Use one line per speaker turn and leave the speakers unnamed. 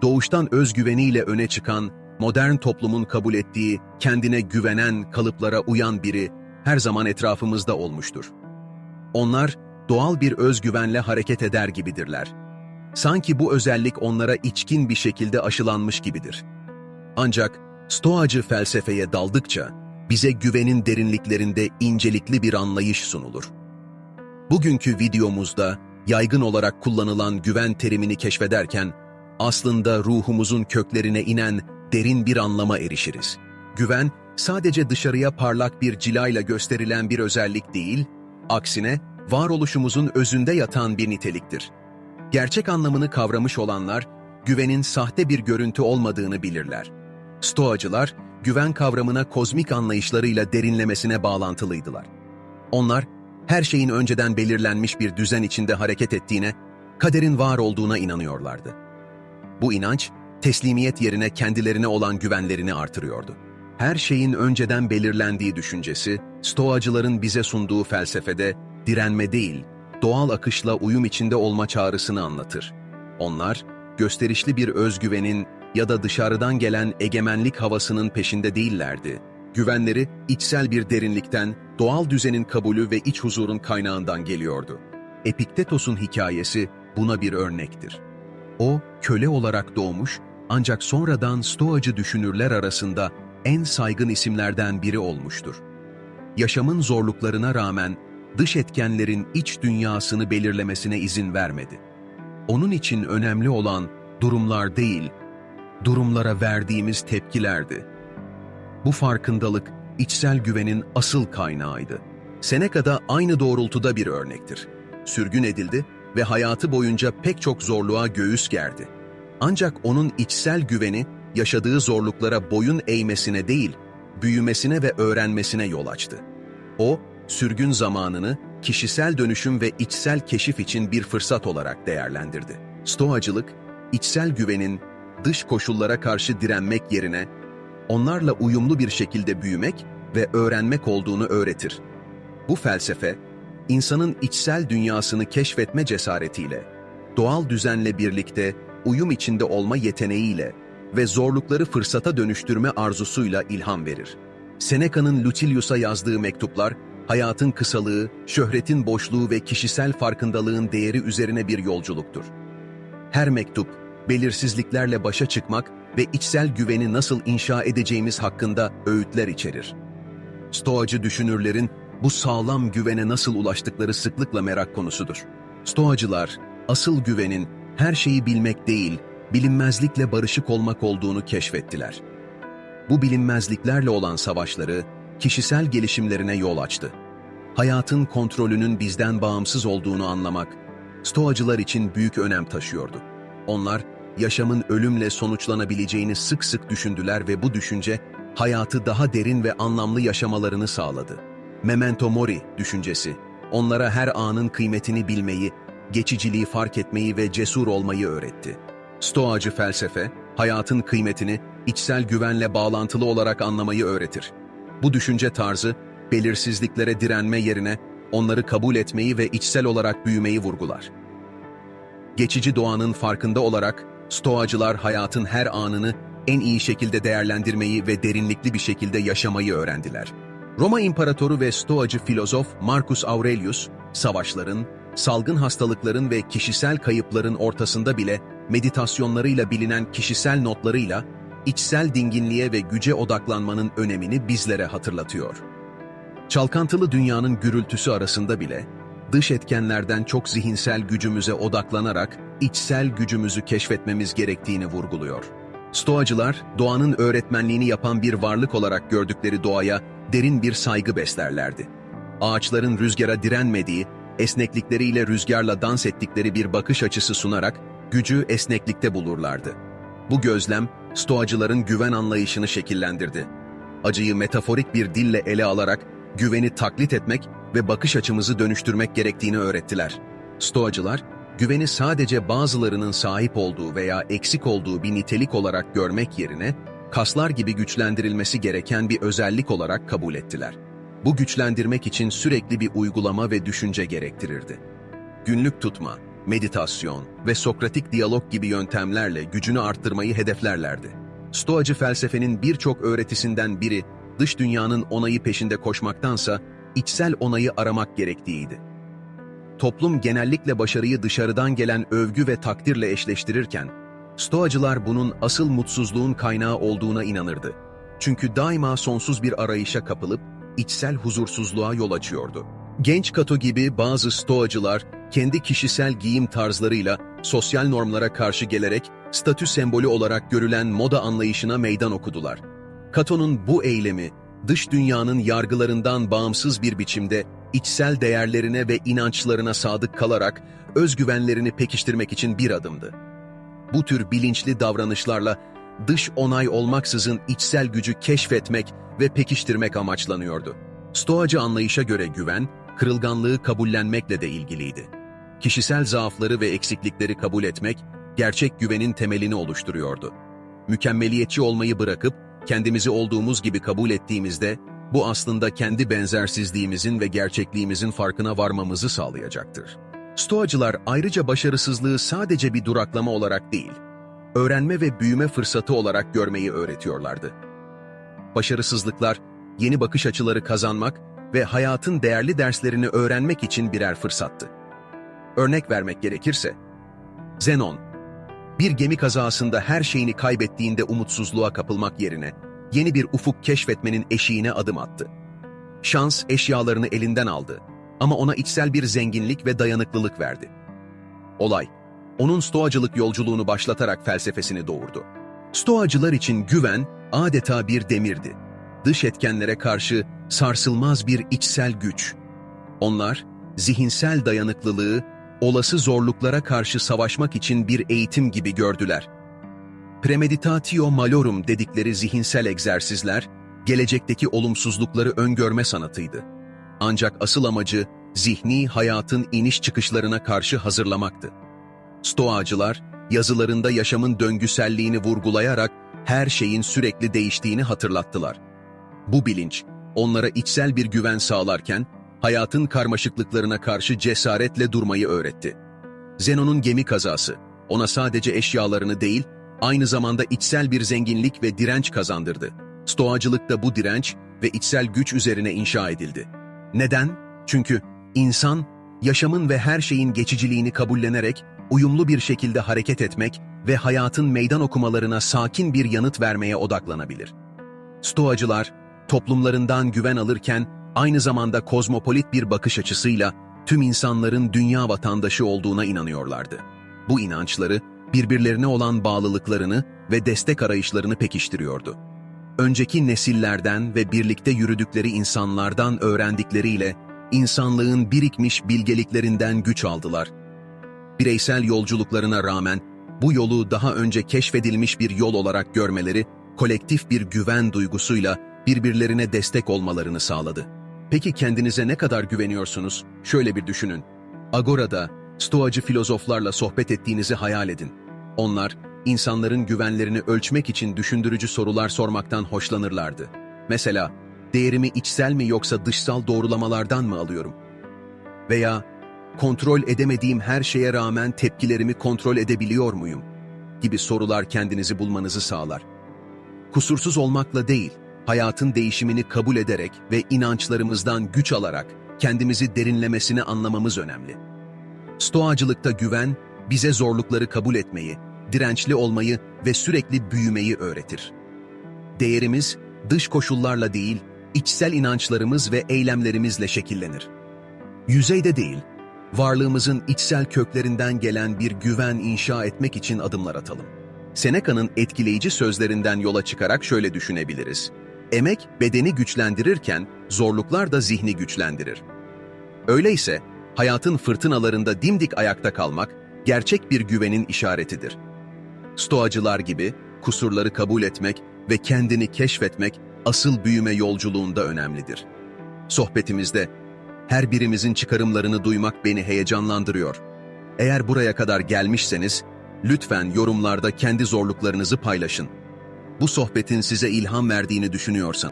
doğuştan özgüveniyle öne çıkan, modern toplumun kabul ettiği, kendine güvenen, kalıplara uyan biri her zaman etrafımızda olmuştur. Onlar, doğal bir özgüvenle hareket eder gibidirler. Sanki bu özellik onlara içkin bir şekilde aşılanmış gibidir. Ancak Stoacı felsefeye daldıkça, bize güvenin derinliklerinde incelikli bir anlayış sunulur. Bugünkü videomuzda, yaygın olarak kullanılan güven terimini keşfederken, aslında ruhumuzun köklerine inen derin bir anlama erişiriz. Güven, sadece dışarıya parlak bir cilayla gösterilen bir özellik değil, aksine varoluşumuzun özünde yatan bir niteliktir. Gerçek anlamını kavramış olanlar, güvenin sahte bir görüntü olmadığını bilirler. Stoacılar, güven kavramına kozmik anlayışlarıyla derinlemesine bağlantılıydılar. Onlar, her şeyin önceden belirlenmiş bir düzen içinde hareket ettiğine, kaderin var olduğuna inanıyorlardı. Bu inanç, teslimiyet yerine kendilerine olan güvenlerini artırıyordu. Her şeyin önceden belirlendiği düşüncesi, Stoacıların bize sunduğu felsefede direnme değil, doğal akışla uyum içinde olma çağrısını anlatır. Onlar, gösterişli bir özgüvenin ya da dışarıdan gelen egemenlik havasının peşinde değillerdi. Güvenleri, içsel bir derinlikten, doğal düzenin kabulü ve iç huzurun kaynağından geliyordu. Epiktetos'un hikayesi buna bir örnektir. O, köle olarak doğmuş, ancak sonradan Stoacı düşünürler arasında en saygın isimlerden biri olmuştur. Yaşamın zorluklarına rağmen dış etkenlerin iç dünyasını belirlemesine izin vermedi. Onun için önemli olan durumlar değil, durumlara verdiğimiz tepkilerdi. Bu farkındalık, içsel güvenin asıl kaynağıydı. Seneca da aynı doğrultuda bir örnektir. Sürgün edildi ve hayatı boyunca pek çok zorluğa göğüs gerdi. Ancak onun içsel güveni, yaşadığı zorluklara boyun eğmesine değil, büyümesine ve öğrenmesine yol açtı. O, sürgün zamanını kişisel dönüşüm ve içsel keşif için bir fırsat olarak değerlendirdi. Stoacılık, içsel güvenin dış koşullara karşı direnmek yerine, onlarla uyumlu bir şekilde büyümek ve öğrenmek olduğunu öğretir. Bu felsefe, insanın içsel dünyasını keşfetme cesaretiyle, doğal düzenle birlikte uyum içinde olma yeteneğiyle ve zorlukları fırsata dönüştürme arzusuyla ilham verir. Seneca'nın Lucilius'a yazdığı mektuplar, hayatın kısalığı, şöhretin boşluğu ve kişisel farkındalığın değeri üzerine bir yolculuktur. Her mektup, belirsizliklerle başa çıkmak ve içsel güveni nasıl inşa edeceğimiz hakkında öğütler içerir. Stoacı düşünürlerin bu sağlam güvene nasıl ulaştıkları sıklıkla merak konusudur. Stoacılar, asıl güvenin her şeyi bilmek değil, bilinmezlikle barışık olmak olduğunu keşfettiler. Bu bilinmezliklerle olan savaşları, kişisel gelişimlerine yol açtı. Hayatın kontrolünün bizden bağımsız olduğunu anlamak, Stoacılar için büyük önem taşıyordu. Onlar, yaşamın ölümle sonuçlanabileceğini sık sık düşündüler ve bu düşünce, hayatı daha derin ve anlamlı yaşamalarını sağladı. Memento mori düşüncesi, onlara her anın kıymetini bilmeyi, geçiciliği fark etmeyi ve cesur olmayı öğretti. Stoacı felsefe, hayatın kıymetini içsel güvenle bağlantılı olarak anlamayı öğretir. Bu düşünce tarzı, belirsizliklere direnme yerine onları kabul etmeyi ve içsel olarak büyümeyi vurgular. Geçici doğanın farkında olarak, Stoacılar hayatın her anını en iyi şekilde değerlendirmeyi ve derinlikli bir şekilde yaşamayı öğrendiler. Roma İmparatoru ve Stoacı filozof Marcus Aurelius, savaşların, salgın hastalıkların ve kişisel kayıpların ortasında bile meditasyonlarıyla bilinen kişisel notlarıyla içsel dinginliğe ve güce odaklanmanın önemini bizlere hatırlatıyor. Çalkantılı dünyanın gürültüsü arasında bile, dış etkenlerden çok zihinsel gücümüze odaklanarak içsel gücümüzü keşfetmemiz gerektiğini vurguluyor. Stoacılar, doğanın öğretmenliğini yapan bir varlık olarak gördükleri doğaya derin bir saygı beslerlerdi. Ağaçların rüzgara direnmediği, esneklikleriyle rüzgarla dans ettikleri bir bakış açısı sunarak gücü esneklikte bulurlardı. Bu gözlem, Stoacıların güven anlayışını şekillendirdi. Acıyı metaforik bir dille ele alarak güveni taklit etmek ve bakış açımızı dönüştürmek gerektiğini öğrettiler. Stoacılar, güveni sadece bazılarının sahip olduğu veya eksik olduğu bir nitelik olarak görmek yerine, kaslar gibi güçlendirilmesi gereken bir özellik olarak kabul ettiler. Bu güçlendirmek için sürekli bir uygulama ve düşünce gerektirirdi. Günlük tutma, meditasyon ve Sokratik diyalog gibi yöntemlerle gücünü arttırmayı hedeflerlerdi. Stoacı felsefenin birçok öğretisinden biri, dış dünyanın onayı peşinde koşmaktansa içsel onayı aramak gerektiğiydi. Toplum genellikle başarıyı dışarıdan gelen övgü ve takdirle eşleştirirken, Stoacılar bunun asıl mutsuzluğun kaynağı olduğuna inanırdı. Çünkü daima sonsuz bir arayışa kapılıp içsel huzursuzluğa yol açıyordu. Genç Cato gibi bazı Stoacılar kendi kişisel giyim tarzlarıyla sosyal normlara karşı gelerek statü sembolü olarak görülen moda anlayışına meydan okudular. Cato'nun bu eylemi, dış dünyanın yargılarından bağımsız bir biçimde içsel değerlerine ve inançlarına sadık kalarak özgüvenlerini pekiştirmek için bir adımdı. Bu tür bilinçli davranışlarla dış onay olmaksızın içsel gücü keşfetmek ve pekiştirmek amaçlanıyordu. Stoacı anlayışa göre güven, kırılganlığı kabullenmekle de ilgiliydi. Kişisel zaafları ve eksiklikleri kabul etmek, gerçek güvenin temelini oluşturuyordu. Mükemmeliyetçi olmayı bırakıp, kendimizi olduğumuz gibi kabul ettiğimizde, bu aslında kendi benzersizliğimizin ve gerçekliğimizin farkına varmamızı sağlayacaktır. Stoacılar ayrıca başarısızlığı sadece bir duraklama olarak değil, öğrenme ve büyüme fırsatı olarak görmeyi öğretiyorlardı. Başarısızlıklar, yeni bakış açıları kazanmak ve hayatın değerli derslerini öğrenmek için birer fırsattı. Örnek vermek gerekirse, Zenon, bir gemi kazasında her şeyini kaybettiğinde umutsuzluğa kapılmak yerine yeni bir ufuk keşfetmenin eşiğine adım attı. Şans eşyalarını elinden aldı ama ona içsel bir zenginlik ve dayanıklılık verdi. Olay, onun Stoacılık yolculuğunu başlatarak felsefesini doğurdu. Stoacılar için güven adeta bir demirdi. Dış etkenlere karşı sarsılmaz bir içsel güç. Onlar, zihinsel dayanıklılığı, olası zorluklara karşı savaşmak için bir eğitim gibi gördüler. Premeditatio malorum dedikleri zihinsel egzersizler, gelecekteki olumsuzlukları öngörme sanatıydı. Ancak asıl amacı, zihni hayatın iniş çıkışlarına karşı hazırlamaktı. Stoacılar, yazılarında yaşamın döngüselliğini vurgulayarak her şeyin sürekli değiştiğini hatırlattılar. Bu bilinç, onlara içsel bir güven sağlarken, hayatın karmaşıklıklarına karşı cesaretle durmayı öğretti. Zenon'un gemi kazası, ona sadece eşyalarını değil, aynı zamanda içsel bir zenginlik ve direnç kazandırdı. Stoacılık da bu direnç ve içsel güç üzerine inşa edildi. Neden? Çünkü insan, yaşamın ve her şeyin geçiciliğini kabullenerek, uyumlu bir şekilde hareket etmek ve hayatın meydan okumalarına sakin bir yanıt vermeye odaklanabilir. Stoacılar, toplumlarından güven alırken, aynı zamanda kozmopolit bir bakış açısıyla tüm insanların dünya vatandaşı olduğuna inanıyorlardı. Bu inançları, birbirlerine olan bağlılıklarını ve destek arayışlarını pekiştiriyordu. Önceki nesillerden ve birlikte yürüdükleri insanlardan öğrendikleriyle insanlığın birikmiş bilgeliklerinden güç aldılar. Bireysel yolculuklarına rağmen bu yolu daha önce keşfedilmiş bir yol olarak görmeleri, kolektif bir güven duygusuyla birbirlerine destek olmalarını sağladı. Peki kendinize ne kadar güveniyorsunuz? Şöyle bir düşünün. Agora'da Stoacı filozoflarla sohbet ettiğinizi hayal edin. Onlar, insanların güvenlerini ölçmek için düşündürücü sorular sormaktan hoşlanırlardı. Mesela, değerimi içsel mi yoksa dışsal doğrulamalardan mı alıyorum? Veya, kontrol edemediğim her şeye rağmen tepkilerimi kontrol edebiliyor muyum? Gibi sorular kendinizi bulmanızı sağlar. Kusursuz olmakla değil, hayatın değişimini kabul ederek ve inançlarımızdan güç alarak kendimizi derinlemesine anlamamız önemli. Stoacılıkta güven, bize zorlukları kabul etmeyi, dirençli olmayı ve sürekli büyümeyi öğretir. Değerimiz, dış koşullarla değil, içsel inançlarımız ve eylemlerimizle şekillenir. Yüzeyde değil, varlığımızın içsel köklerinden gelen bir güven inşa etmek için adımlar atalım. Seneca'nın etkileyici sözlerinden yola çıkarak şöyle düşünebiliriz. Emek bedeni güçlendirirken zorluklar da zihni güçlendirir. Öyleyse hayatın fırtınalarında dimdik ayakta kalmak gerçek bir güvenin işaretidir. Stoacılar gibi kusurları kabul etmek ve kendini keşfetmek asıl büyüme yolculuğunda önemlidir. Sohbetimizde her birimizin çıkarımlarını duymak beni heyecanlandırıyor. Eğer buraya kadar gelmişseniz, lütfen yorumlarda kendi zorluklarınızı paylaşın. Bu sohbetin size ilham verdiğini düşünüyorsan,